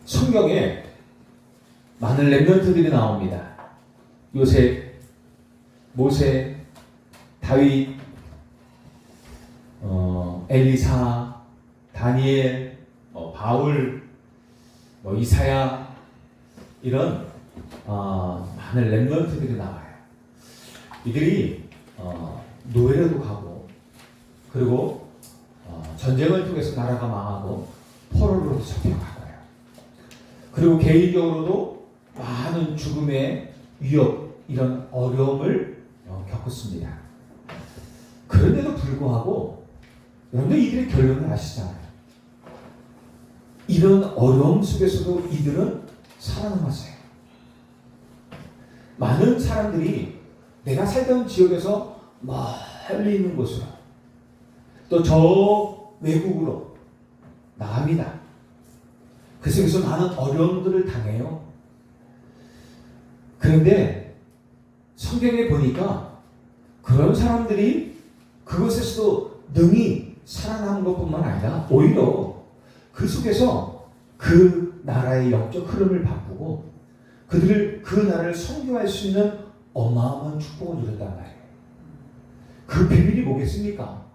성경에 많은 렘넌트들이 나옵니다. 요셉, 모세, 다윗, 엘리사, 다니엘, 바울, 이사야, 이런 많은 렘넌트들이 나와요. 이들이 노예로도 가고, 그리고 전쟁을 통해서 나라가 망하고 포로로도 잡혀가고요. 그리고 개인적으로도 많은 죽음의 위협, 이런 어려움을 겪었습니다. 그런데도 불구하고 여러분들 이들의 결론을 아시잖아요. 이런 어려움 속에서도 이들은 살아남았어요. 많은 사람들이 내가 살던 지역에서 멀리 있는 곳으로 또 저 외국으로 나갑니다. 그 속에서 많은 어려움들을 당해요. 그런데 성경에 보니까 그런 사람들이 그곳에서도 능히 살아남은 것뿐만 아니라 오히려 그 속에서 그 나라의 영적 흐름을 바꾸고 그들을 그 나라를 선교할 수 있는 어마어마한 축복을 누렸단 말이에요. 그 비밀이 뭐겠습니까?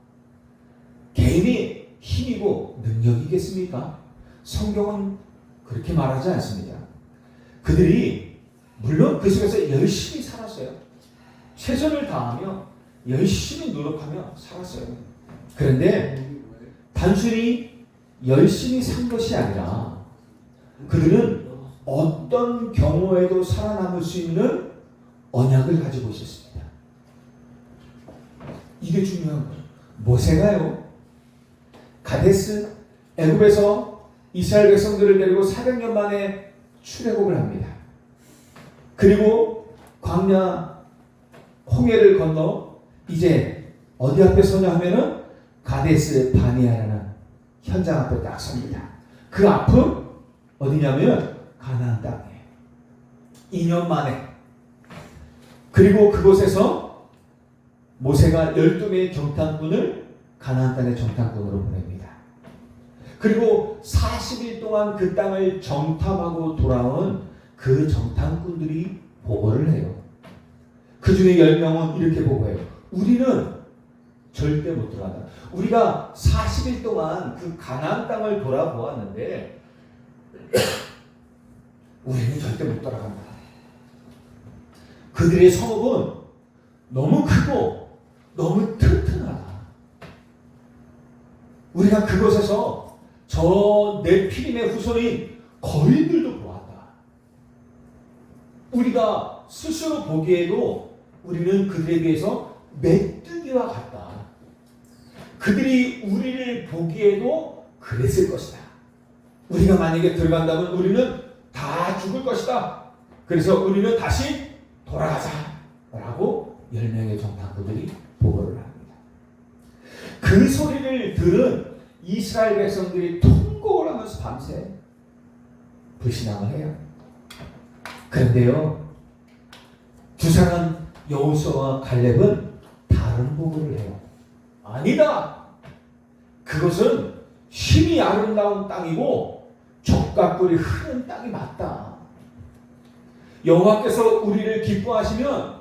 개인의 힘이고 능력이겠습니까? 성경은 그렇게 말하지 않습니다. 그들이 물론 그 속에서 열심히 살았어요. 최선을 다하며 열심히 노력하며 살았어요. 그런데 단순히 열심히 산 것이 아니라 그들은 어떤 경우에도 살아남을 수 있는 언약을 가지고 있었습니다. 이게 중요한 거예요. 모세가요, 가데스 애굽에서 이스라엘 백성들을 데리고 400년 만에 출애굽을 합니다. 그리고 광야 홍해를 건너 이제 어디 앞에 서냐 하면은 가데스 바네아라는 현장 앞에 딱 섭니다. 그 앞은 어디냐면 가나안 땅이에요. 2년 만에. 그리고 그곳에서 모세가 12명의 정탐꾼을 가나안 땅의 정탐꾼으로 보냅니다. 그리고 40일 동안 그 땅을 정탐하고 돌아온 그 정탐꾼들이 보고를 해요. 그 중에 10명은 이렇게 보고해요. 우리는 절대 못 들어간다. 우리가 40일 동안 그 가나안 땅을 돌아보았는데 우리는 절대 못 돌아간다. 그들의 성읍은 너무 크고 너무 튼튼하다. 우리가 그곳에서 저 네피림의 후손인 거인들도 보았다. 우리가 스스로 보기에도 우리는 그들에 비해서 메뚜기와 같다. 그들이 우리를 보기에도 그랬을 것이다. 우리가 만약에 들어간다면 우리는 다 죽을 것이다. 그래서 우리는 다시 돌아가자 라고 10명의 정탐꾼들이 보고를 합니다. 그 소리를 들은 이스라엘 백성들이 통곡을 하면서 밤새 불신앙을 해요. 그런데요, 두 사람 여호수아와 갈렙은 다른 보고를 해요. 아니다. 그것은 힘이 아름다운 땅이고 젖과 꿀이 흐르는 땅이 맞다. 여호와께서 우리를 기뻐하시면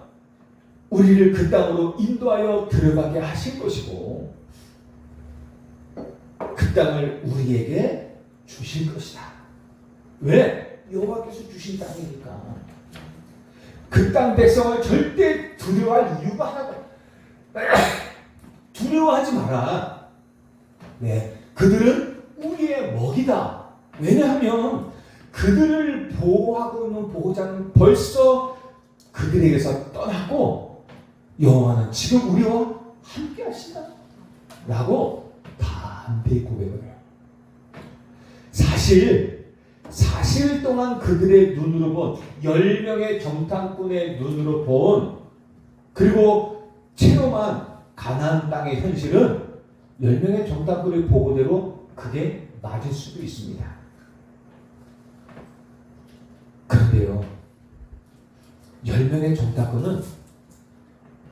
우리를 그 땅으로 인도하여 들어가게 하실 것이고 그 땅을 우리에게 주실 것이다. 왜? 여호와께서 주신 땅이니까. 그 땅 백성을 절대 두려워할 이유가 하나도 두려워하지 마라. 네, 그들은 우리의 먹이다. 왜냐하면 그들을 보호하고 있는 보호자는 벌써 그들에게서 떠났고 여호와는 지금 우리와 함께 하신다 라고 담대히 고백을 해요. 사실 동안 그들의 눈으로 본 10명의 정탐꾼의 눈으로 본 그리고 체험한 가나안 땅의 현실은 10명의 정탐꾼의 보고대로 그게 맞을 수도 있습니다. 그런데요, 10명의 정탐꾼은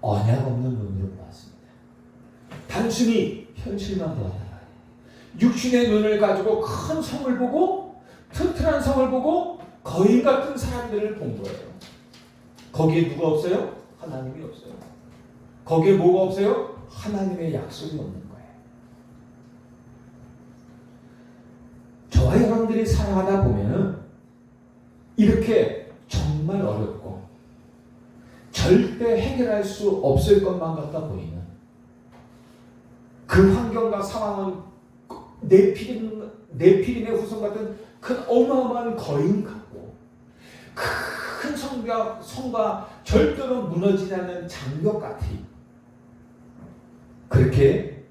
언약 없는 눈으로 보았습니다. 단순히 현실만 보았다. 육신의 눈을 가지고 큰 성을 보고 튼튼한 성을 보고 거인 같은 사람들을 본 거예요. 거기에 누가 없어요? 하나님이 없어요. 거기에 뭐가 없어요? 하나님의 약속이 없는 거예요. 저와 여러분들이 살아가다 보면 이렇게 정말 어렵고 절대 해결할 수 없을 것만 같아 보이는 그 환경과 상황은 네피림의 후손 같은 큰 어마어마한 거인 같고 큰 성과 절대로 무너지지 않는 장벽 같이 그렇게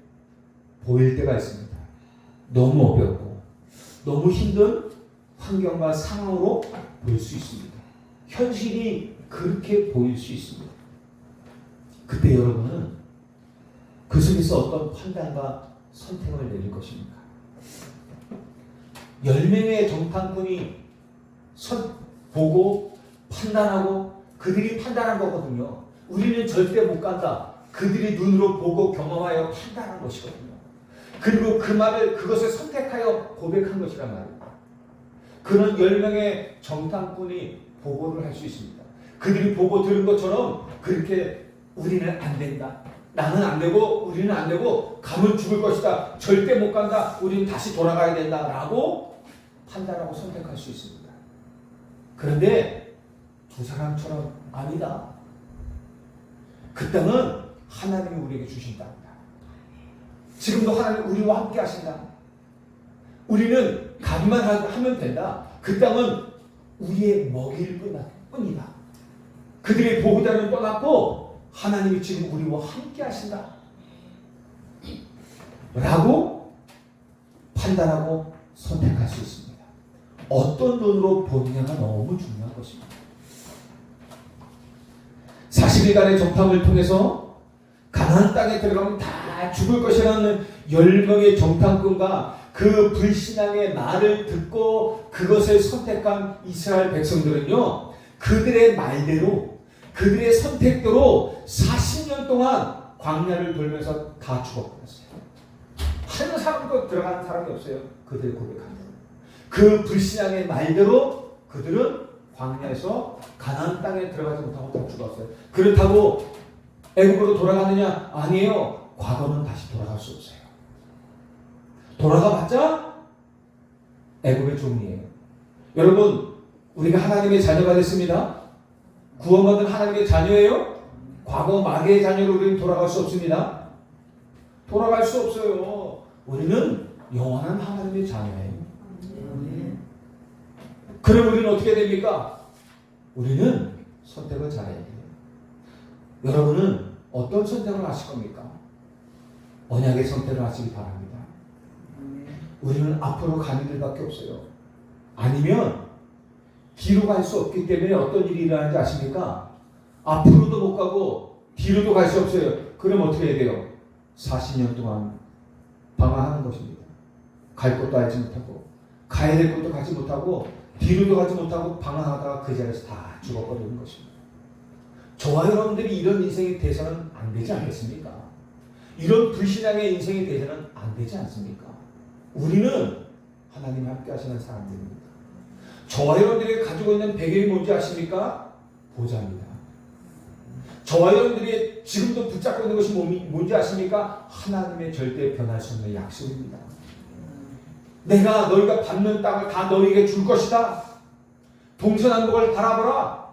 보일 때가 있습니다. 너무 어렵고 너무 힘든 환경과 상황으로 보일 수 있습니다. 현실이 그렇게 보일 수 있습니다. 그때 여러분은 그 속에서 어떤 판단과 선택을 내릴 것입니까? 10명의 정탐꾼이 보고 판단하고 그들이 판단한 거거든요. 우리는 절대 못 간다. 그들이 눈으로 보고 경험하여 판단한 것이거든요. 그리고 그 말을 그것을 선택하여 고백한 것이란 말입니다. 그런 10명의 정탐꾼이 보고를 할 수 있습니다. 그들이 보고 들은 것처럼 그렇게 우리는 안 된다. 나는 안 되고 우리는 안 되고 가면 죽을 것이다. 절대 못 간다. 우리는 다시 돌아가야 된다. 라고 판단하고 선택할 수 있습니다. 그런데 두 사람처럼 아니다. 그 땅은 하나님이 우리에게 주신 땅이다. 지금도 하나님 우리와 함께 하신다. 우리는 가기만 하면 된다. 그 땅은 우리의 먹이일 뿐이다. 그들의 보호자는 떠났고 하나님이 지금 우리와 함께 하신다. 라고 판단하고 선택할 수 있습니다. 어떤 눈으로 보느냐가 너무 중요한 것입니다. 40일간의 정탐을 통해서 가나안 땅에 들어가면 다 죽을 것이라는 10명의 정탐꾼과 그 불신앙의 말을 듣고 그것을 선택한 이스라엘 백성들은요, 그들의 말대로 그들의 선택대로 40년 동안 광야를 돌면서 다 죽어버렸어요. 한 사람도 들어가는 사람이 없어요. 그들의 고백한 대로. 그 불신앙의 말대로 그들은 광야에서 가나안 땅에 들어가지 못하고 다 죽었어요. 그렇다고 애굽으로 돌아가느냐? 아니에요. 과거는 다시 돌아갈 수 없어요. 돌아가봤자 애굽의 종이에요. 여러분, 우리가 하나님의 자녀가 됐습니다. 구원받은 하나님의 자녀예요. 과거 마귀의 자녀로 우리는 돌아갈 수 없습니다. 돌아갈 수 없어요. 우리는 영원한 하나님의 자녀예요. 그럼 우리는 어떻게 됩니까? 우리는 선택을 잘해야 돼요. 여러분은 어떤 선택을 하실 겁니까? 언약의 선택을 하시기 바랍니다. 우리는 앞으로 가는 길밖에 없어요. 아니면 뒤로 갈 수 없기 때문에 어떤 일이 일어나는지 아십니까? 앞으로도 못 가고 뒤로도 갈 수 없어요. 그럼 어떻게 해야 돼요? 40년 동안 방황하는 것입니다. 갈 곳도 알지 못하고 가야 될 곳도 가지 못하고 뒤로도 가지 못하고 방황하다가 그 자리에서 다 죽어버리는 것입니다. 저와 여러분들이 이런 인생이 돼서는 안 되지 않겠습니까? 이런 불신앙의 인생이 돼서는 안 되지 않습니까? 우리는 하나님 함께 하시는 사람들입니다. 저와 여러분들이 가지고 있는 배경이 뭔지 아십니까? 보좌입니다. 저와 여러분들이 지금도 붙잡고 있는 것이 뭔지 아십니까? 하나님의 절대 변할 수 없는 약속입니다. 내가 너희가 받는 땅을 다 너희에게 줄 것이다. 동서남북을 바라보라.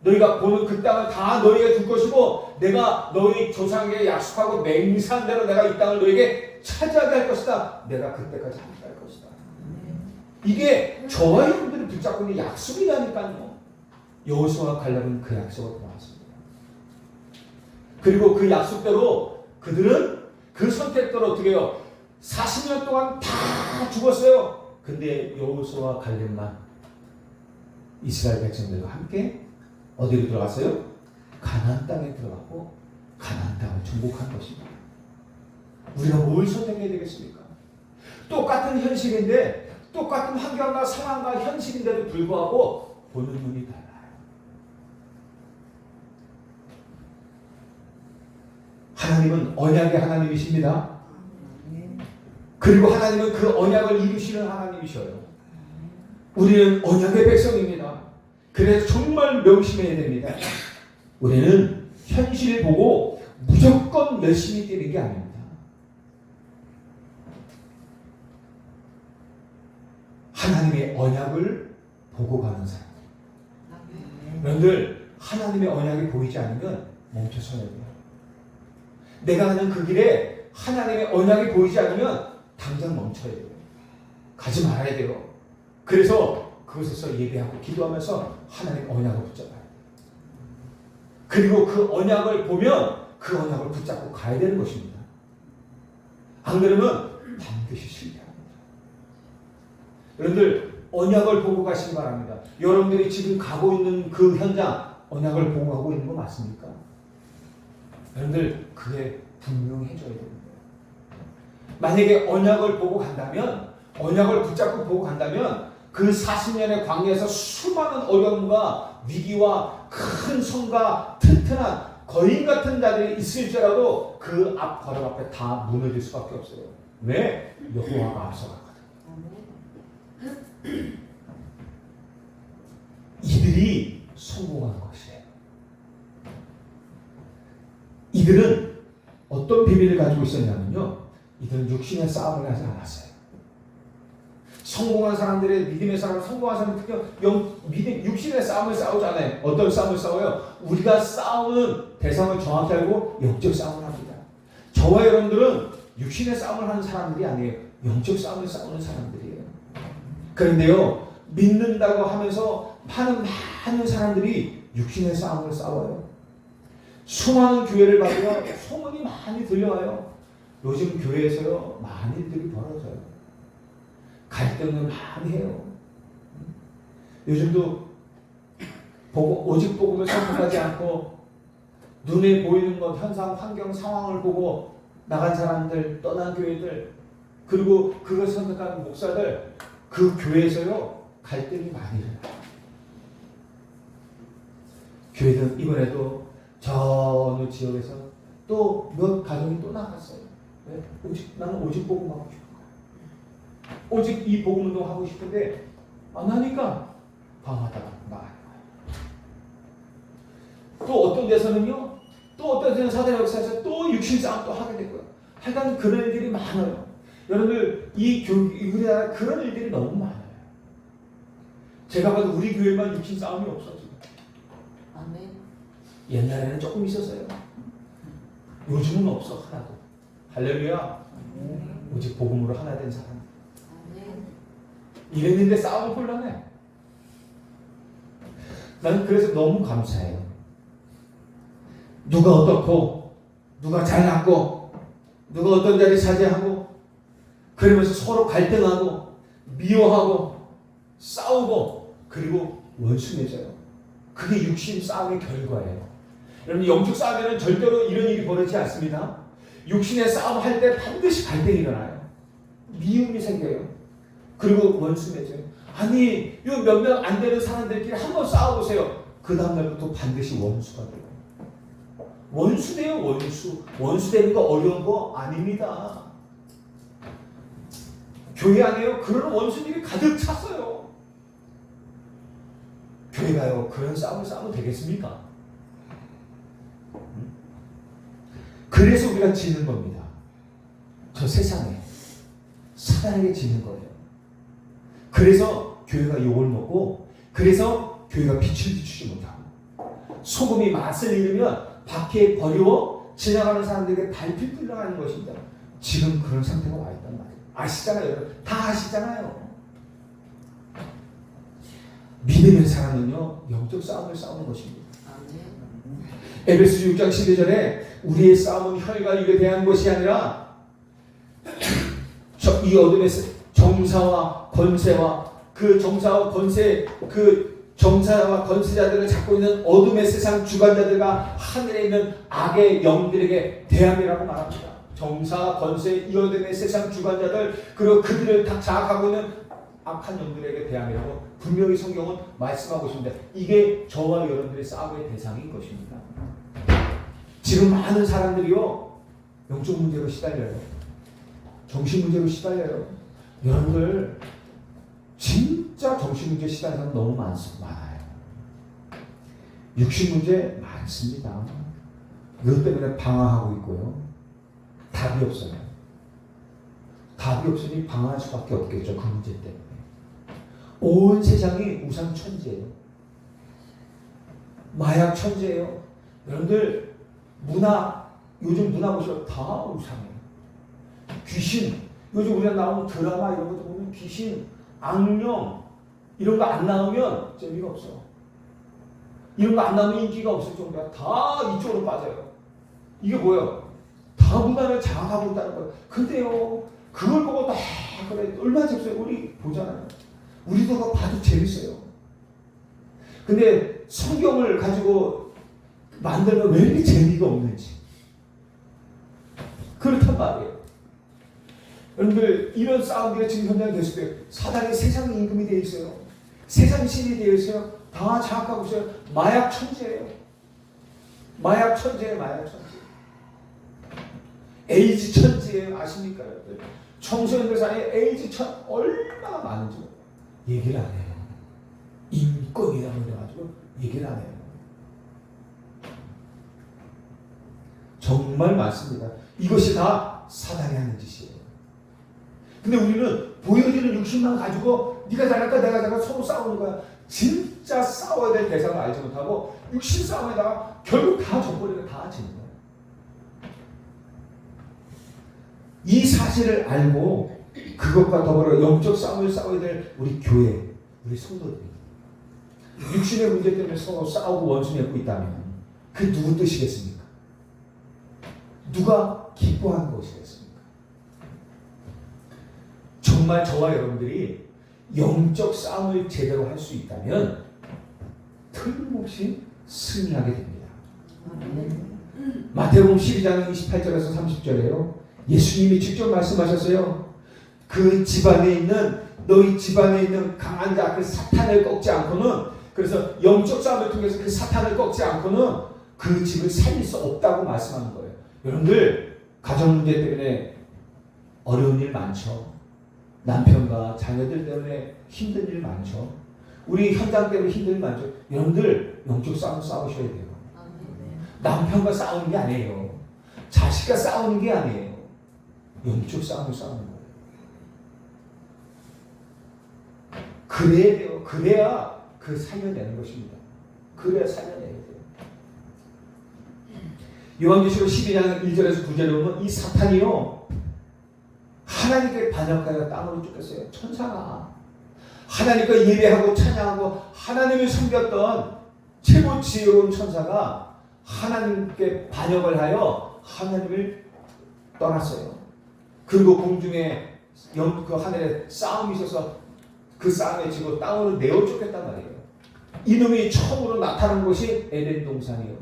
너희가 보는 그 땅을 다 너희에게 줄 것이고 내가 너희 조상에게 약속하고 맹세한 대로 내가 이 땅을 너희에게 차지하게 할 것이다. 내가 그때까지 함께 할 것이다. 이게 저와 여러분들이 붙잡고 있는 약속이라니까요. 여호수아와 갈렙은 그 약속을 보았습니다. 그리고 그 약속대로 그들은 그 선택대로 어떻게 해요? 40년 동안 다 죽었어요. 근데 여호수아와 갈렙만 이스라엘 백성들과 함께 어디로 들어갔어요? 가나안 땅에 들어가고 가나안 땅을 정복한 것입니다. 우리가 뭘 선택해야 되겠습니까? 똑같은 현실인데 똑같은 환경과 상황과 현실인데도 불구하고 보는 눈이 달라요. 하나님은 언약의 하나님이십니다. 그리고 하나님은 그 언약을 이루시는 하나님이셔요. 우리는 언약의 백성입니다. 그래서 정말 명심해야 됩니다. 우리는 현실을 보고 무조건 열심히 뛰는 게 아닙니다. 하나님의 언약을 보고 가는 사람. 여러분들 하나님의 언약이 보이지 않으면 멈춰서야 돼요. 내가 가는 그 길에 하나님의 언약이 보이지 않으면 당장 멈춰야 돼요. 가지 말아야 돼요. 그래서 그곳에서 예배하고 기도하면서 하나님의 언약을 붙잡아야 돼요. 그리고 그 언약을 보면 그 언약을 붙잡고 가야 되는 것입니다. 안 그러면 반드시 실패합니다. 여러분들 언약을 보고 가시기 바랍니다. 여러분들이 지금 가고 있는 그 현장 언약을 보고 가고 있는 거 맞습니까? 여러분들 그게 분명해져야 됩니다. 만약에 언약을 보고 간다면, 언약을 붙잡고 보고 간다면 그 40년의 광야에서 수많은 어려움과 위기와 큰 성과 튼튼한 거인 같은 자들이 있을지라도 그 앞 걸음 앞에 다 무너질 수밖에 없어요. 왜? 여호와가 앞서가거든. 이들이 성공한 것이에요. 이들은 어떤 비밀을 가지고 있었냐면요, 이들은 육신의 싸움을 하지 않았어요. 성공한 사람들의 믿음의 사람은 성공한 사람은 특히 육신의 싸움을 싸우지 않아요. 어떤 싸움을 싸워요? 우리가 싸우는 대상을 정확히 알고 영적 싸움을 합니다. 저와 여러분들은 육신의 싸움을 하는 사람들이 아니에요. 영적 싸움을 싸우는 사람들이에요. 그런데요, 믿는다고 하면서 많은 사람들이 육신의 싸움을 싸워요. 수많은 교회를 봐도요, 소문이 많이 들려와요. 요즘 교회에서요, 많은 일들이 벌어져요. 갈등을 많이 해요. 요즘도 오직 복음을 선포하지 않고 눈에 보이는 것, 현상, 환경, 상황을 보고 나간 사람들, 떠난 교회들, 그리고 그걸 선택하는 목사들, 그 교회에서요 갈등이 많이 일어나요. 교회는 이번에도 저 어느 지역에서 또 몇 가정이 또 나갔어요. 왜? 나는 오직 복음 하고 싶은 거야. 오직 이 복음 운동 하고 싶은데 안 하니까 방하다가 나가요. 또 어떤 데서는요, 또 어떤 데서는 사대 역사에서 또 육신 싸움 또 하게 되고요. 하여간 그런 일들이 많아요. 여러분들 우리나라 그런 일들이 너무 많아요. 제가 봐도 우리 교회만 육신 싸움이 없어 지금. 아멘. 옛날에는 조금 있었어요. 요즘은 없어 하나도. 할렐루야. 오직 복음으로 하나 된 사람. 아멘. 이랬는데 싸움은 곤란해. 나는 그래서 너무 감사해요. 누가 어떻고, 누가 잘났고, 누가 어떤 자리 차지하고, 그러면서 서로 갈등하고, 미워하고, 싸우고, 그리고 원수 맺어요. 그게 육신 싸움의 결과예요. 여러분, 영적 싸움에는 절대로 이런 일이 벌어지지 않습니다. 육신의 싸움 할 때 반드시 갈등이 일어나요. 미움이 생겨요. 그리고 원수 맺어요. 아니, 이 몇 명 안 되는 사람들끼리 한번 싸워보세요. 그 다음날부터 반드시 원수가 돼요. 원수 돼요, 원수. 원수 되는 거 어려운 거 아닙니다. 교회 안에요, 그런 원수들이 가득 찼어요. 교회가요, 그런 싸움을 싸우면 되겠습니까? 그래서 우리가 지는 겁니다. 저 세상에 사단에게 지는 거예요. 그래서 교회가 욕을 먹고, 그래서 교회가 빛을 비추지 못하고, 소금이 맛을 잃으면 밖에 버리워 지나가는 사람들에게 달필 끌려가는 것입니다. 지금 그런 상태가 와 있단 말이에요. 아시잖아요, 여러분. 다 아시잖아요. 믿음의 사람은요, 영적 싸움을 싸우는 것입니다. 에베소 6장 12절에 우리의 싸움은 혈과 육에 대한 것이 아니라 이 어둠의 정사와 권세와 그 정사와 권세, 그 정사와 권세자들을 잡고 있는 어둠의 세상 주관자들과 하늘에 있는 악의 영들에게 대함이라고 말합니다. 정사, 권세, 이 어둠의 세상 주관자들, 그리고 그들을 다 장악하고 있는 악한 영들에게 대함이라고 분명히 성경은 말씀하고 있습니다. 이게 저와 여러분들의 싸움의 대상인 것입니다. 지금 많은 사람들이요, 영적 문제로 시달려요. 정신문제로 시달려요. 여러분들 진짜 정신문제 시달리는 사람 너무 많아요. 육신문제 많습니다. 이것 때문에 방황하고 있고요. 답이 없어요. 답이 없으니 방황할 수밖에 없겠죠. 그 문제 때문에. 온 세상이 우상 천지예요. 마약 천지예요. 여러분들 요즘 문화 보시면 다 우상이에요. 귀신, 요즘 우리가 나오는 드라마 이런 것도 보면 귀신, 악령 이런 거 안 나오면 재미가 없어. 이런 거 안 나오면 인기가 없을 정도야. 다 이쪽으로 빠져요. 이게 뭐예요? 다 문화를 장악하고 있다는 거예요. 근데요, 그걸 보고 그래 얼마나 재밌어요. 우리 보잖아요. 우리도 그거 봐도 재밌어요. 근데 성경을 가지고 만들면 왜 이렇게 재미가 없는지. 그렇단 말이에요. 여러분들 이런 싸움이 지금 현장에 계속돼요. 사단이 세상 임금이 되어 있어요. 세상 신이 되어 있어요. 다 장악하고 있어요. 마약 천지예요. 마약 천지예요. 마약 천지. 에이즈 천지예요. 아십니까 여러분들? 청소년들 사이에 에이즈 천 얼마나 많은지 얘기를 안 해요. 인권이라고 그래가지고 얘기를 안 해요. 정말 많습니다. 이것이 다 사단이 하는 짓이에요. 근데 우리는 보여지는 육신만 가지고 네가 잘할까 내가 잘할까 서로 싸우는 거야. 진짜 싸워야 될 대상을 알지 못하고 육신 싸움에다가 결국 다 져버리고 다 지는 거야. 이 사실을 알고 그것과 더불어 영적 싸움을 싸워야 될 우리 교회, 우리 성도들. 육신의 문제 때문에 서로 싸우고 원수 맺고 있다면 그 누구 뜻이겠습니까? 누가 기뻐하는 것이겠습니까? 정말 저와 여러분들이 영적 싸움을 제대로 할 수 있다면 틀림없이 승리하게 됩니다. 마태복음 12장 28절에서 30절에요. 예수님이 직접 말씀하셨어요. 그 집안에 있는 너희 집안에 있는 강한 자 그 사탄을 꺾지 않고는, 그래서 영적 싸움을 통해서 그 사탄을 꺾지 않고는 그 집을 살릴 수 없다고 말씀하는 거예요. 여러분들 가정 문제 때문에 어려운 일 많죠. 남편과 자녀들 때문에 힘든 일 많죠. 우리 현장 때문에 힘든 일 많죠. 여러분들 영적 싸움 싸우셔야 돼요. 남편과 싸우는 게 아니에요. 자식과 싸우는 게 아니에요. 영적 싸움을 싸우는 거예요. 그래야 돼요. 그래야 그 살려내는 것입니다. 그래야 살려내야 돼요. 요한계시록 12장 1절에서 9절에 보면 이 사탄이요 하나님께 반역하여 땅으로 쫓겼어요. 천사가 하나님과 예배하고 찬양하고 하나님을 섬겼던 최고 지혜로운 천사가 하나님께 반역을 하여 하나님을 떠났어요. 그리고 공중에 그 하늘에 싸움이 있어서 그 싸움에 지고 땅으로 내어 쫓겼단 말이에요. 이놈이 처음으로 나타난 곳이 에덴 동산이에요.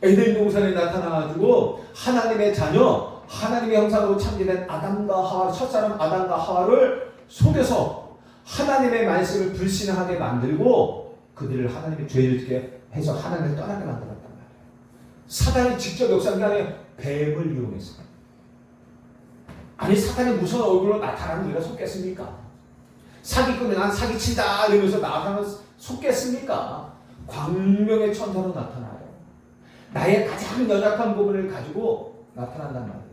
에덴 동산에 나타나가지고 하나님의 자녀, 하나님의 형상으로 창조된 아담과 하와, 첫사람 아담과 하와를 속여서 하나님의 말씀을 불신하게 만들고 그들을 하나님의 죄를 짓게 해서 하나님을 떠나게 만들었단 말이에요. 사단이 직접 역사한 게 아니라 뱀을 이용해서. 아니 사탄이 무슨 얼굴로 나타나는 우리가 속겠습니까? 사기꾼이 난 사기친다 이러면서 나타나면 속겠습니까? 광명의 천사로 나타나요. 나의 가장 연약한 부분을 가지고 나타난단 말이에요.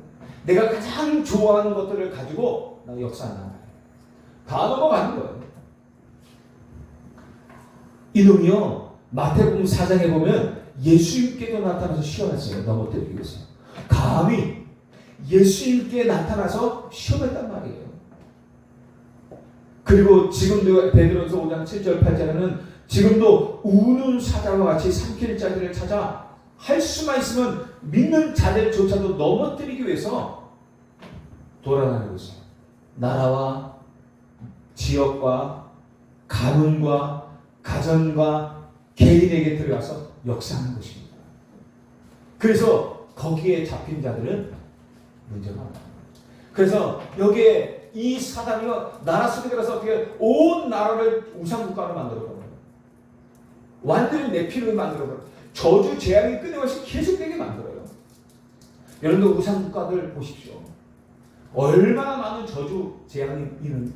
내가 가장 좋아하는 것들을 가지고 나 역사한단 말이에요. 다 넘어가는 거예요. 이놈이요 마태복음 4장에 보면 예수님께도 나타나서 시험했어요. 넘어뜨리기 위해서. 감히 예수님께 나타나서 시험했단 말이에요. 그리고 지금도 베드로전서 5장 7절 8절에는 지금도 우는 사자와 같이 삼킬 자들을 찾아 할 수만 있으면 믿는 자들조차도 넘어뜨리기 위해서 돌아다니고 있어요. 나라와 지역과 가문과 가정과 개인에게 들어가서 역사하는 것입니다. 그래서 거기에 잡힌 자들은 문제가 없다. 그래서 여기에 이 사단이요 나라 속에 들어서 어떻게 온 나라를 우상국가로 만들어버려요. 완전히 내피를 만들어버려요. 저주 재앙이 끊임없이 계속되게 만들어요. 여러분들 우상국가들 보십시오. 얼마나 많은 저주 재앙이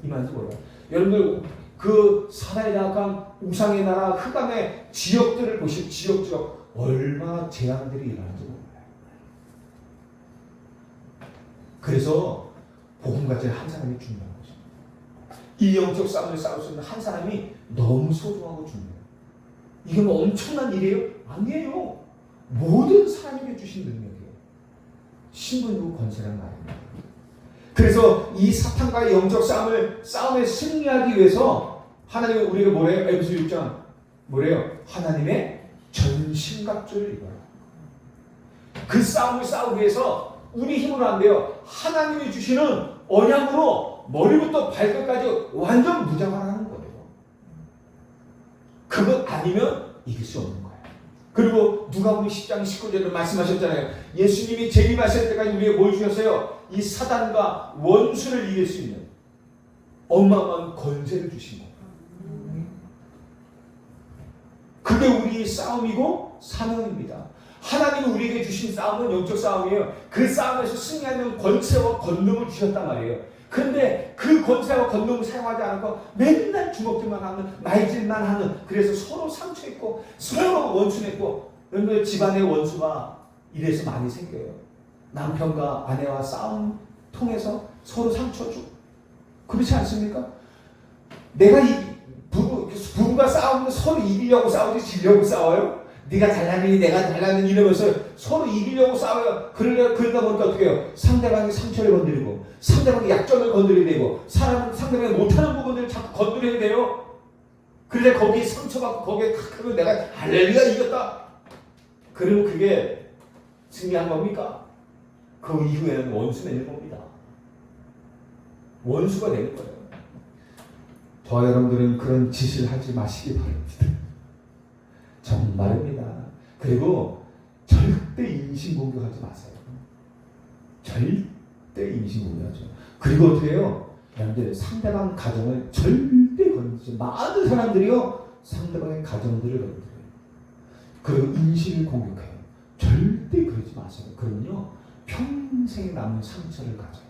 임한지 몰라요. 여러분들 그 사단에 장악한 우상의 나라 흑암의 지역들을 보시면 지역 얼마나 재앙들이 일어나는지 몰라요. 그래서 복음가치를 한 사람이 중요한 거죠. 이 영적 싸움을 싸울 수 있는 한 사람이 너무 소중하고 중요해요. 이게 뭐 엄청난 일이에요? 아니에요. 모든 사람에게 주신 능력이에요. 신분이고 권세란 말입니다. 그래서 이 사탄과의 영적 싸움에 승리하기 위해서 하나님은 우리가 뭐래요? 에베소 6장 뭐래요? 하나님의 전신갑주를 입어라. 그 싸움을 싸우기 위해서 우리 힘으로 안 돼요. 하나님이 주시는 언약으로 머리부터 발끝까지 완전 무장하라는 거예요. 그것 아니면 이길 수 없는 거예요. 그리고 누가복음 10장 19절에 말씀하셨잖아요. 예수님이 재림하실 때까지 우리에게 뭘 주셨어요? 이 사단과 원수를 이길 수 있는 어마어마한 권세를 주신 거예요. 그게 우리의 싸움이고 사명입니다. 하나님이 우리에게 주신 싸움은 영적 싸움이에요. 그 싸움에서 승리하는 권세와 권능을 주셨단 말이에요. 그런데 그 권세와 권능을 사용하지 않고 맨날 주먹질만 하는, 말질만 하는, 그래서 서로 상처있고 서로 원수냈고, 여러분들 집안의 원수가 이래서 많이 생겨요. 남편과 아내와 싸움 통해서 서로 상처 주고. 그렇지 않습니까? 내가 부부가 싸우면 서로 이기려고 싸우지 지려고 싸워요? 네가 잘나니 내가 잘나니 이러면서 서로 이기려고 싸워요. 그러다 보니까 어떻게 해요? 상대방이 상처를 건드리고 상대방의 약점을 건드려야 되고 상대방이 못하는 부분들을 자꾸 건드려야 돼요. 그래서 거기에 상처받고 거기에 크고 내가 할렐루야 이겼다. 그러면 그게 승리한 겁니까? 그 이후에는 원수 되는 겁니다. 원수가 되는 거예요. 저와 여러분들은 그런 짓을 하지 마시기 바랍니다. 정말입니다. 그리고 절대 인신공격하지 마세요. 절대 인신공격하죠. 그리고 어떻게 해요? 여러분들 상대방 가정을 절대 건드리지 마세요. 많은 사람들이요 상대방의 가정들을 건드려요. 그리고 인신을 공격해요. 절대 그러지 마세요. 그러면요 평생에 남는 상처를 가져요.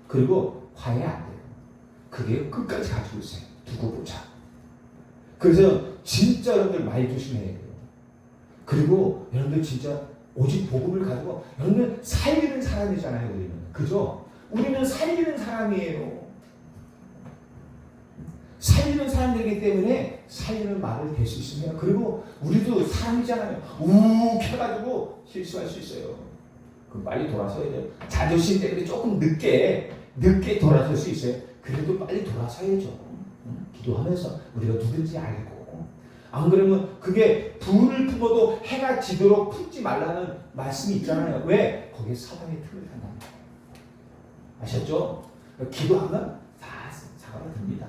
그리고 화해 안 돼요. 그게 끝까지 가지고 있어요. 두고 보자. 그래서 진짜 여러분들 많이 조심해야 돼요. 그리고 여러분들 진짜 오직 복음을 가지고 여러분들 살리는 사람이잖아요. 우리는. 그죠? 우리는 살리는 사람이에요. 살리는 사람이기 때문에 살리는 말을 될 수 있습니다. 그리고 우리도 사람이잖아요. 욱 해가지고 실수할 수 있어요. 그럼 빨리 돌아서야 돼요. 자존심 때문에 조금 늦게 돌아설 수 있어요. 그래도 빨리 돌아서야죠. 기도하면서 우리가 누군지 알고. 안 그러면 그게 불을 품어도 해가 지도록 품지 말라는 말씀이 있잖아요. 왜? 거기에 사단의 틈을 탄다는 거예요. 아셨죠? 기도하면 다 사과가 됩니다.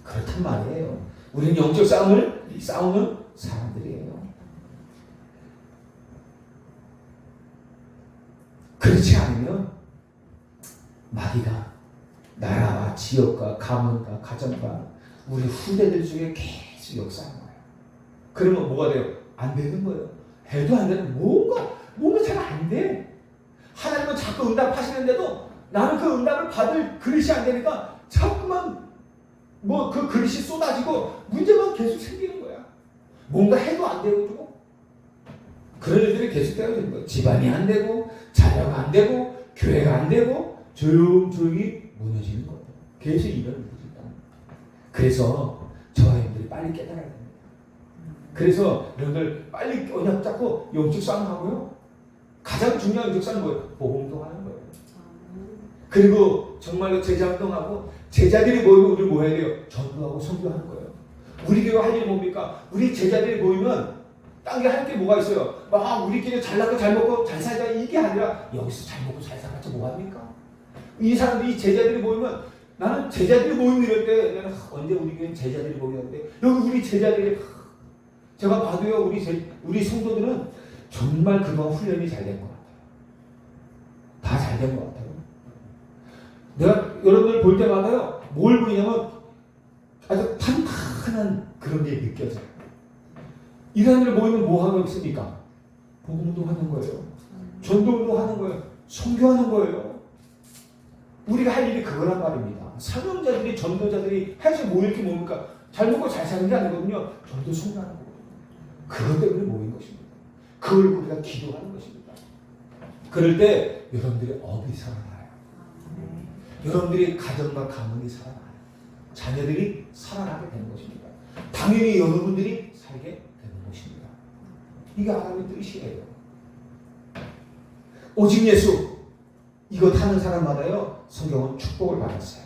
그렇단 말이에요. 우리는 영적 싸움을 싸우는 사람들이에요. 그렇지 않으면 마귀가 나라와 지역과 가문과 가정과 우리 후대들 중에 계속 역사하는 거예요. 그러면 뭐가 돼요? 안 되는 거예요. 해도 안 되는 뭔가 잘 안 돼. 하나님은 자꾸 응답하시는데도 나는 그 응답을 받을 그릇이 안 되니까 자꾸만 그 그릇이 쏟아지고 문제만 계속 생기는 거야. 뭔가 해도 안 되고 그런 일들이 계속 되는 거예요. 집안이 안 되고 자녀가 안 되고 교회가 안 되고 조용조용히 무너지는 거예요. 계속 이런 일들이 있다. 그래서 저와 여러분들이 빨리 깨달아야 됩니다. 그래서 여러분들 빨리 언약 잡고 영적 싸움하고요. 가장 중요한 영적 싸움은 뭐예요? 복음동하는 거예요. 그리고 정말로 제자운동하고 제자들이 모이면 우리 뭐 해야 돼요? 전도하고 선교하는 거예요. 우리 교회 할 일이 뭡니까? 우리 제자들이 모이면 딴 게 할 게 뭐가 있어요? 막 우리끼리 잘 나고 잘 먹고 잘 살자 이게 아니라 여기서 잘 먹고 잘 살았자 뭐합니까? 이 사람들이 제자들이 모이면 나는 제자들이 모이면 이럴 때 내가 언제 우리 교회는 제자들이 모이는데 여기 우리 제자들이 제가 봐도요 우리 성도들은 정말 그동안 훈련이 잘 된 것 같아요. 다 잘 된 것 같아요. 내가 여러분들 볼 때마다요 뭘 보이냐면 아주 탄탄한 그런 게 느껴져요. 이 사람들 모이면 뭐 하고 있습니까? 복음운동 하는 거예요. 전도운동 하는 거예요. 선교하는 거예요. 우리가 할 일이 그거란 말입니다. 사명자들이, 전도자들이 해서 뭐 이렇게 뭡니까? 잘 먹고 잘 사는 게 아니거든요. 전도 성가하는 거거든요. 그것 때문에 모인 것입니다. 그걸 우리가 기도하는 것입니다. 그럴 때 여러분들의 업이 살아나요. 여러분들이 가정과 가문이 살아나요. 자녀들이 살아나게 되는 것입니다. 당연히 여러분들이 살게 되는 것입니다. 이게 하나님의 뜻이에요. 오직 예수, 이것 하는 사람마다요, 성경은 축복을 받았어요.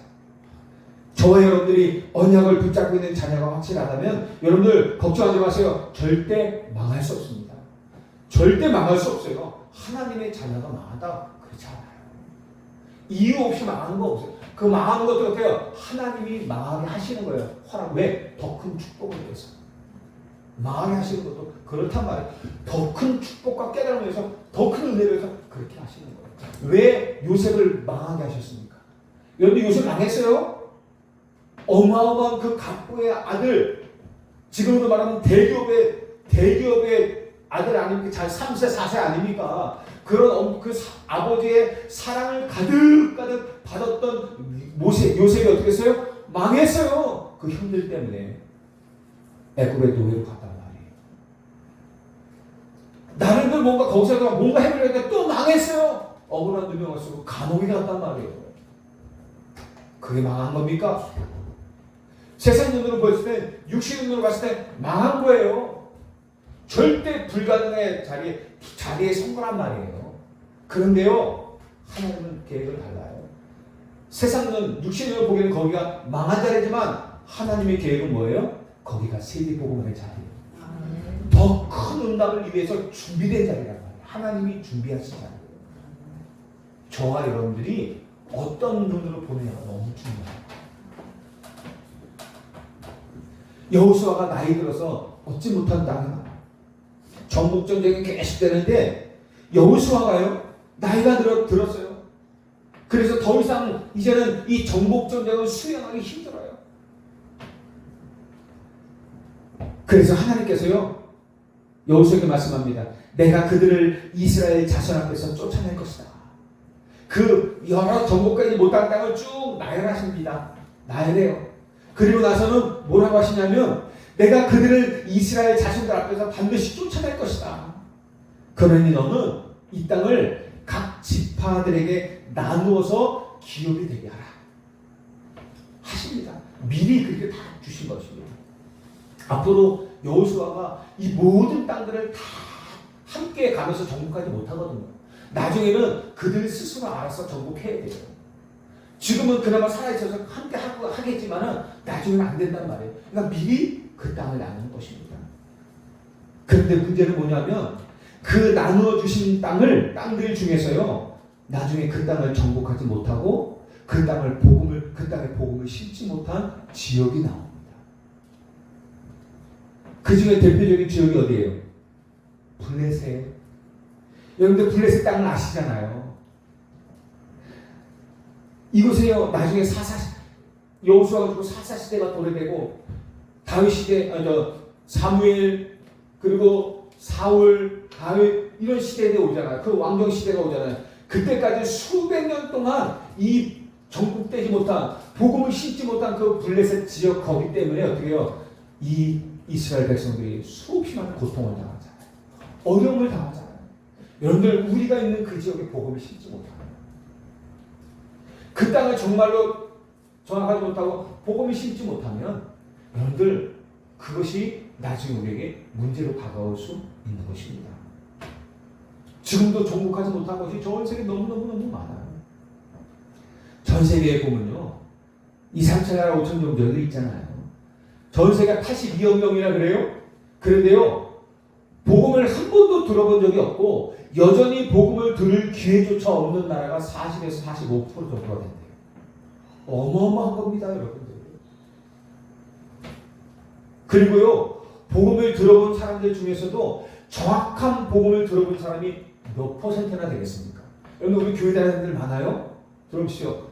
저와 여러분들이 언약을 붙잡고 있는 자녀가 확실하다면 여러분들 걱정하지 마세요. 절대 망할 수 없습니다. 절대 망할 수 없어요. 하나님의 자녀가 망한다? 그렇지 않아요. 이유 없이 망하는 거 없어요. 그 망하는 것도 어때요? 하나님이 망하게 하시는 거예요. 허락. 왜? 더 큰 축복을 위해서. 망하게 하시는 것도 그렇단 말이에요. 더 큰 축복과 깨달음을 위해서, 더 큰 은혜를 위해서 그렇게 하시는 거예요. 왜 요셉을 망하게 하셨습니까? 여러분 요셉 망했어요? 어마어마한 그 갑부의 아들, 지금으로 말하면 대기업의 아들 아닙니까? 잘 3세, 4세 아닙니까? 그런 아버지의 사랑을 가득가득 받았던 요셉이 어떻게 했어요? 망했어요. 그 형들 때문에 애굽의 노예로 갔단 말이에요. 나름대로 거기서 뭔가 해보려니까 또 망했어요. 억울한 누명을 쓰고 감옥에 갔단 말이에요. 그게 망한 겁니까? 세상 눈으로 보였을 때, 육신 눈으로 봤을 때 망한 거예요. 절대 불가능의 자리에 선 거란 말이에요. 그런데요, 하나님은 계획을 달라요. 세상 눈, 육신 눈으로 보기에는 거기가 망한 자리지만 하나님의 계획은 뭐예요? 거기가 세리복음의 자리예요. 더 큰 응답을 위해서 준비된 자리란 말이에요. 하나님이 준비하신 자리예요. 저와 여러분들이 어떤 눈으로 보느냐가 너무 중요해요. 여호수아가 나이 들어서 얻지 못한 땅이 많아요. 전국 전쟁이 계속되는데 여호수아가요 나이가 들었어요. 그래서 더 이상 이제는 이 정복 전쟁을 수행하기 힘들어요. 그래서 하나님께서요 여호수아에게 말씀합니다. 내가 그들을 이스라엘 자손 앞에서 쫓아낼 것이다. 그 여러 정복까지 못한 땅을 쭉 나열하십니다. 나열해요. 그리고 나서는 뭐라고 하시냐면 내가 그들을 이스라엘 자손들 앞에서 반드시 쫓아낼 것이다. 그러니 너는 이 땅을 각 지파들에게 나누어서 기업이 되게 하라. 하십니다. 미리 그렇게 다 주신 것입니다. 앞으로 여호수아가 이 모든 땅들을 다 함께 가면서 정복하지 못하거든요. 나중에는 그들 스스로 알아서 정복해야 돼요. 지금은 그나마 살아있어서 함께 하겠지만은 나중에는 안 된단 말이에요. 그러니까 미리 그 땅을 나누는 것입니다. 그런데 문제는 뭐냐면 그 나누어 주신 땅들 중에서요 나중에 그 땅을 정복하지 못하고 그 땅에 복음을 심지 못한 지역이 나옵니다. 그 중에 대표적인 지역이 어디예요? 블레셋. 여러분들 블레셋 땅을 아시잖아요. 이곳에요 나중에 여호수아가 죽고 사사 시대가 도래되고 다윗 시대, 사무엘 그리고 사울, 다윗 이런 시대가 오잖아요. 그 왕정 시대가 오잖아요. 그때까지 수백 년 동안 이 정복되지 못한 복음을 심지 못한 그 블레셋 지역 거기 때문에 어떻게 해요? 이 이스라엘 백성들이 수없이 많은 고통을 당하잖아요. 어려움을 당하잖아요. 여러분들 우리가 있는 그 지역에 복음을 심지 못하는 그 땅을 정말로 정확하지 못하고 복음을 심지 못하면 여러분들 그것이 나중에 우리에게 문제로 다가올 수 있는 것입니다. 지금도 정복하지 못한 것이 전 세계에 너무너무 많아요. 전 세계에 보면요 2, 3천 나라 5천 종족이 있잖아요. 전 세계가 82억 명이라 그래요. 그런데요 복음을 한 번도 들어본 적이 없고 여전히 복음을 들을 기회조차 없는 나라가 40에서 45% 정도가 된대요. 어마어마한 겁니다, 여러분들. 그리고요, 복음을 들어본 사람들 중에서도 정확한 복음을 들어본 사람이 몇 퍼센트나 되겠습니까? 여러분, 우리 교회 다니는 사람들 많아요? 들어보시죠.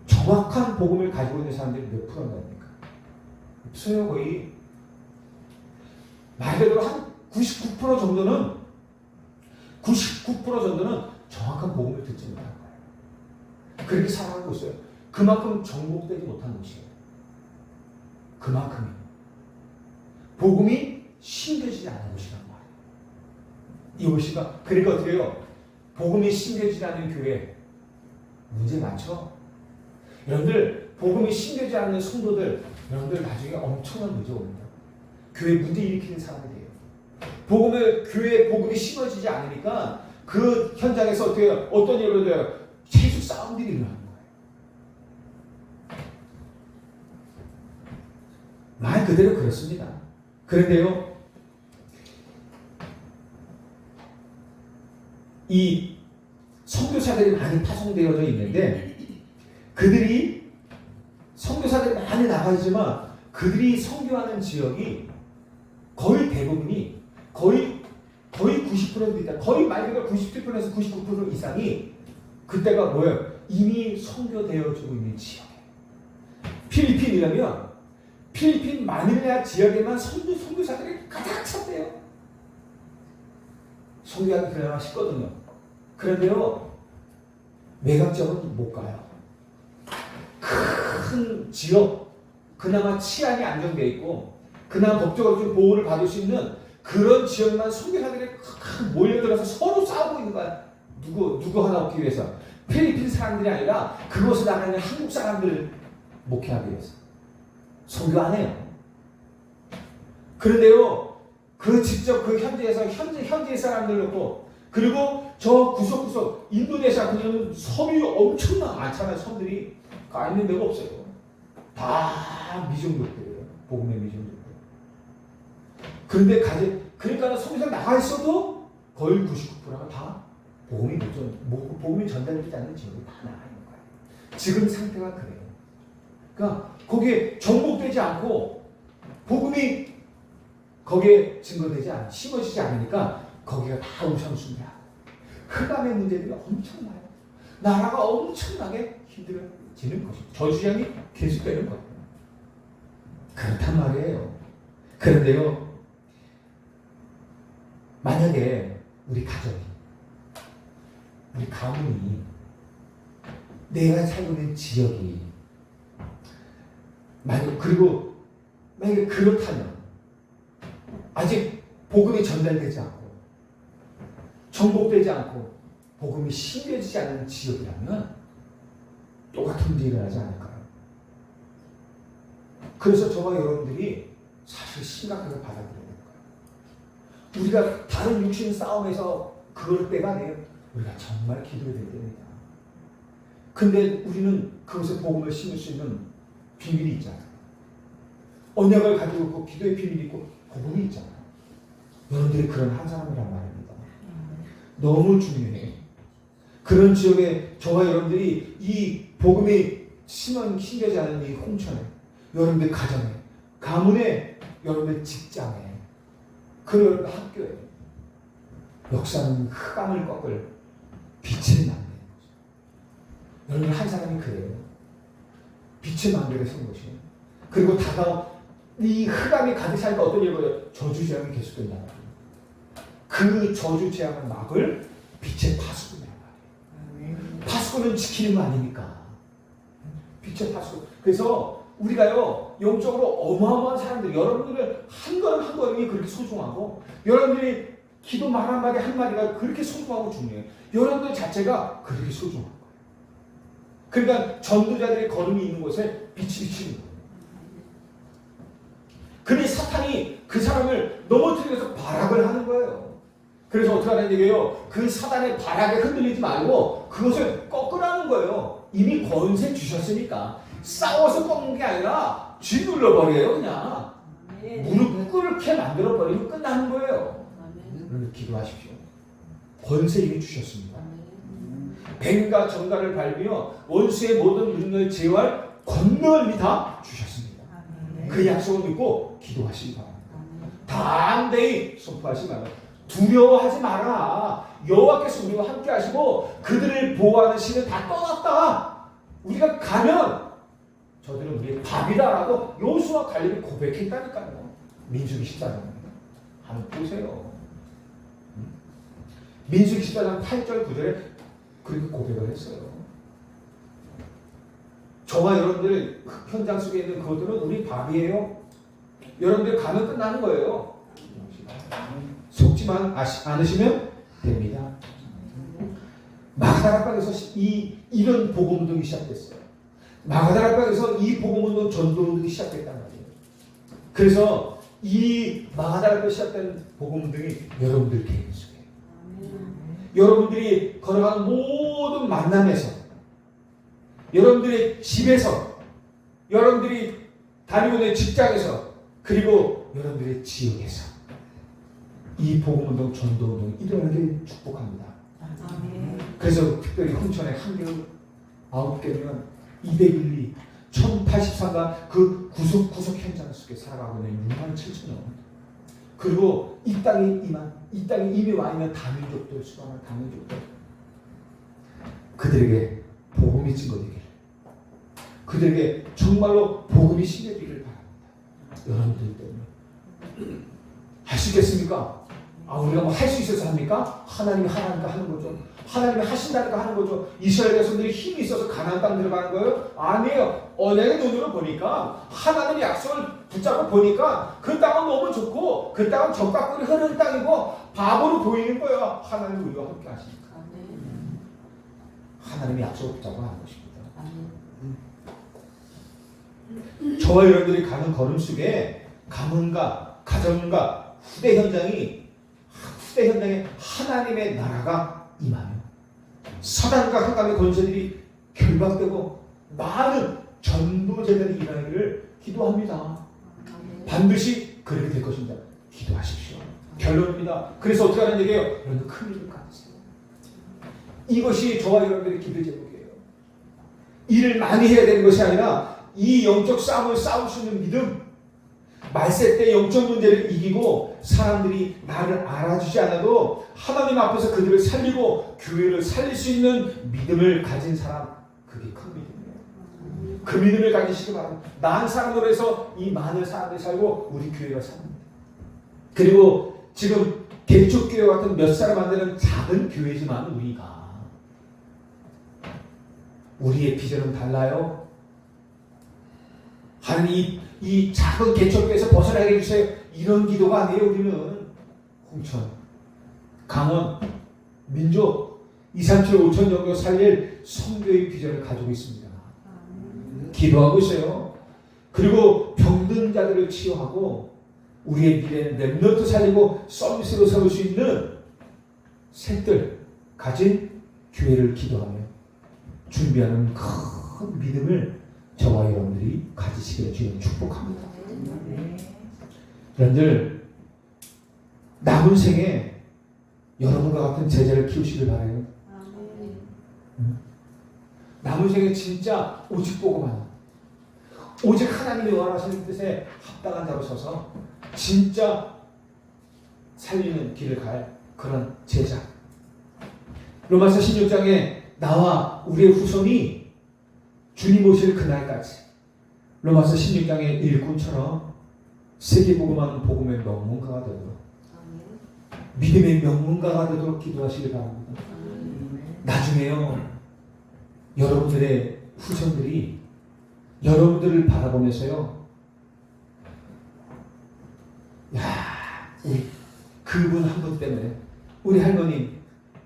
정확한 복음을 가지고 있는 사람들이 몇 프로나 됩니까? 없어요, 거의. 말 그대로 한 99% 정도는 정확한 복음을 듣지 못하는 거예요. 그렇게 살아가고 있어요. 그만큼 정복되지 못한 곳이에요. 그만큼이에요. 복음이 심겨지지 않는 곳이란 말이에요. 이곳이가 그러니까 어떻게 해요? 복음이 심겨지지 않는 교회 문제 많죠? 여러분들 복음이 심겨지지 않는 성도들 여러분들 나중에 엄청난 문제 옵니다. 교회 문제 일으키는 사람이 돼요. 교회에 복음이 심어지지 않으니까 그 현장에서 어떻게 해요? 어떤 일을 해요? 계속 싸움들이 일어나는 거예요. 말 그대로 그렇습니다. 그런데요, 이 선교사들이 많이 파송되어져 있는데 선교사들이 많이 나가지만 그들이 선교하는 지역이 거의 대부분이 거의 90% 이상, 거의 말 그대로 97%에서 99% 이상이 그때가 뭐예요? 이미 선교되어지고 있는 지역이에요. 필리핀이라면 필리핀 마닐라 지역에만 선교사들이 가득 찼대요. 선교하기 그나마 쉽거든요. 그런데요, 외곽지역은 못 가요. 큰 지역, 그나마 치안이 안정되어 있고 그나마 법적으로 좀 보호를 받을 수 있는 그런 지역만 선교사들이 몰려들어서 서로 싸우고 있는 거야. 누구 하나 얻기 위해서. 필리핀 사람들이 아니라 그곳에 나가는 한국 사람들을 목회하기 위해서. 선교 안 해요. 그런데요, 직접 그 현지에서 현지 사람들 놓고 그리고 저 구석구석 인도네시아 그냥 섬이 엄청나 많잖아요. 섬들이 가 있는 데가 없어요. 다 미종족들이에요. 복음의 미종족들. 그런데 그러니까 섬에서 나가 있어도 거의 99%가 다 복음이 전달되지 않는 지역이 다 나가 있는 거예요. 지금 상태가 그래요. 그러니까 거기에 정복되지 않고 복음이 거기에 심어지지 않으니까 거기가 다 우선순위야. 흑암의 문제들이 엄청나요. 나라가 엄청나게 힘들어지는 것이죠. 저주량이 계속되는 거예요. 그렇단 말이에요. 그런데요, 만약에 우리 가문이 내가 살고 있는 지역이 만약에 그렇다면 아직 복음이 전달되지 않고 정복되지 않고 복음이 심겨지지 않는 지역이라면 똑같은 일이 일어나지 않을까요? 그래서 저와 여러분들이 사실 심각하게 받아들여야 되는 거예요. 우리가 다른 육신 싸움에서 그럴 때가 아니에요. 우리가 정말 기도해야 됩니다. 근데 우리는 그것에 복음을 심을 수 있는 비밀이 있잖아요. 언약을 가지고 있고 기도의 비밀이 있고 복음이 있잖아요. 여러분들이 그런 한 사람이란 말입니다. 너무 중요해요. 그런 지역에 저와 여러분들이 이 복음이 심겨지 않은 이 홍천에, 여러분들 가정에, 가문에, 여러분들 직장에, 그리고 여러분들 학교에 역사는 흑암을 꺾을 빛의 만대인 거죠. 여러분 한 사람이 그래요. 빛의 만대를 선 것이에요. 그리고 이 흑암이 가득 차니까 어떤 일이에요? 저주 재앙이 계속된다. 그 저주 재앙을 막을 빛의 파수꾼이란 말이에요. 파수꾼은 지키는 거 아닙니까? 빛의 파수꾼. 그래서 우리가요, 영적으로 어마어마한 사람들, 여러분들을 한 걸음 한 걸음이 그렇게 소중하고, 여러분들이 기도 말 한마디 한마디가 그렇게 소중하고 중요해요. 여러분들 자체가 그렇게 소중한 거예요. 그러니까 전도자들의 걸음이 있는 곳에 빛이 비치는 거예요. 근데 사탄이 그 사람을 넘어뜨리기 위해서 발악을 하는 거예요. 그래서 어떻게 하는 얘기예요? 그 사단의 발악에 흔들리지 말고 그것을 꺾으라는 거예요. 이미 권세 주셨으니까. 싸워서 꺾는 게 아니라 쥐눌러버려요. 그냥 무릎 꿇게 만들어버리면 끝나는 거예요. 여러분 기도하십시오. 권세 이미 주셨습니다. 뱀과 정갈을 밟으며 원수의 모든 능력을 제어할 권능을 다 주셨습니다. 그 약속을 믿고 기도하시기 바랍니다. 담대히 선포하시기 바랍니다. 두려워하지 마라. 여호와께서 우리와 함께 하시고 그들을 보호하는 신은 다 떠났다. 우리가 가면 저들은 우리의 밥이다라고 여호수아 갈렙이 고백했다니까요. 민수기 14장 한번 보세요. 민수기 14장 8절 9절에 그렇게 고백을 했어요. 저와 여러분들 현장 속에 있는 그것들은 우리 밥이에요. 여러분들 가면 끝나는 거예요. 속지만 않으시면 됩니다. 마가다락방에서 이런 복음운동이 시작됐어요. 마가다락방에서 이 복음운동 전도운동이 시작됐단 말이에요. 그래서 이 마가다락방에서 시작된 복음운동이 여러분들 개인 속에, 여러분들이 걸어가는 모든 만남에서, 여러분들의 집에서, 여러분들이 다니고 있는 직장에서, 그리고 여러분들의 지역에서 이 복음운동 전도운동이 일어나길 축복합니다. 그래서 특별히 홍천에 한교 9개면 201리 1083가 그 구석구석 현장 속에 살아가고 있는 6만 7천여 명, 그리고 이 땅에 이미 와 있는 다민족들, 수많은 다민족들, 그들에게 복음이 증거되기를, 그들에게 정말로 복음이 실려지기를 바랍니다. 여러분들 때문에. 할 수 있겠습니까? 우리가 뭐 할 수 있어서 합니까? 하나님이 하나니까 하는 거죠. 하나님이 하신다니까 하는 거죠. 이스라엘 백성들이 힘이 있어서 가나안 땅 들어가는 거예요? 아니에요. 언약의 눈으로 보니까, 하나님의 약속을 붙잡고 보니까 그 땅은 너무 좋고 그 땅은 적과 꿀이 흐르는 땅이고 바보로 보이는 거예요. 하나님이 우리와 함께 하시니까. 하나님의 약속을 붙잡고 하는 것입니다. 저와 여러분들이 가는 걸음 속에 가문과 가정과 후대 현장에 하나님의 나라가 임하며 사단과 흑암의 권세들이 결박되고 많은 전도제들이 일어나기를 기도합니다. 반드시 그렇게 될 것입니다. 기도하십시오. 결론입니다. 그래서 어떻게 하는 얘기예요? 여러분 큰 일을 가지세요. 이것이 저와 여러분들의 기도 제목이에요. 일을 많이 해야 되는 것이 아니라 이 영적 싸움을 싸울 수 있는 믿음, 말세 때 영적 문제를 이기고 사람들이 나를 알아주지 않아도 하나님 앞에서 그들을 살리고 교회를 살릴 수 있는 믿음을 가진 사람, 그게 큰 믿음이에요. 그 믿음을 가지시기 바랍니다. 난 사람으로 해서 이 많은 사람들이 살고 우리 교회가 삽니다. 그리고 지금 개척교회 같은 몇 사람 안 되는 작은 교회지만 우리의 비전은 달라요. 하나님 이 작은 개척교회에서 벗어나게 해주세요. 이런 기도가 아니에요. 우리는 홍천, 강원, 민족 2, 3, 7, 5천 정도 살릴 선교의 비전을 가지고 있습니다. 기도하고 있어요. 그리고 병든 자들을 치유하고 우리의 미래는 렘넌트 살리고 서비스로 세울 수 있는 셋들 가진 교회를 기도하며 준비하는 큰 믿음을 저와 여러분들이 가지시기를 주님 축복합니다. 여러분들 남은 생에 여러분과 같은 제자를 키우시길 바라요. 남은 생에 진짜 오직 보고만, 오직 하나님이 원하시는 뜻에 합당한 자로 서서 진짜 살리는 길을 갈 그런 제자. 로마서 16장에 나와 우리의 후손이 주님 오실 그날까지 로마서 16장의 일꾼처럼 세계복음하는 복음의 명문가가 되도록, 믿음의 명문가가 되도록 기도하시길 바랍니다. 나중에요, 여러분들의 후손들이 여러분들을 바라보면서요, 우리 그분 한 분 때문에 우리 할머니,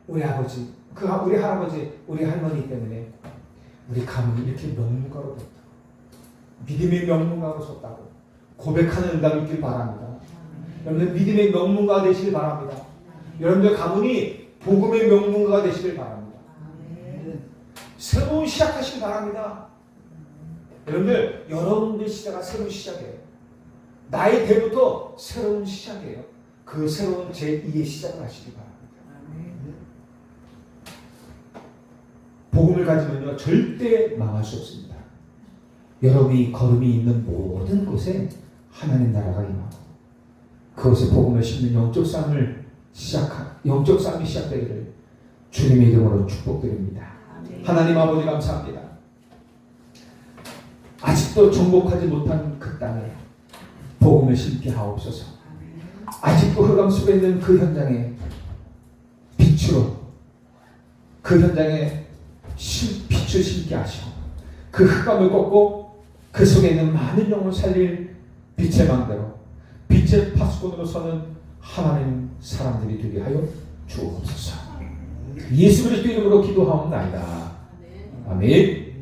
우리 아버지, 우리 할아버지, 우리 할머니 때문에 우리 가문이 이렇게 명문가로 됐다, 믿음의 명문가로 섰다고 고백하는 응답이 있길 바랍니다. 여러분들 믿음의 명문가가 되시길 바랍니다. 여러분들 가문이 복음의 명문가가 되시길 바랍니다. 새로운 시작하시길 바랍니다. 여러분들 시대가 새로운 시작이에요. 나의 때부터 새로운 시작이에요. 그 새로운 제2의 시작을 하시기 바랍니다. 복음을 가지면요 절대 망할 수 없습니다. 여러분이 걸음이 있는 모든 곳에 하나님 나라가 임하고 그것에 복음을 심는 영적 싸움이 시작되기를 주님의 이름으로 축복드립니다. 하나님 아버지 감사합니다. 아직도 정복하지 못한 그 땅에 복음을 심게 하옵소서. 아직도 흑암 속에 있는 그 현장에 빛으로 그 현장에 빛을 심게 하시고 그 흑암을 꺾고 그 속에 있는 많은 영혼을 살릴 빛의 망대로 빛의 파수꾼으로 서는 하나님 사람들이 되게 하여 주옵소서. 예수 그리스도 이름으로 기도하옵나이다. 아멘.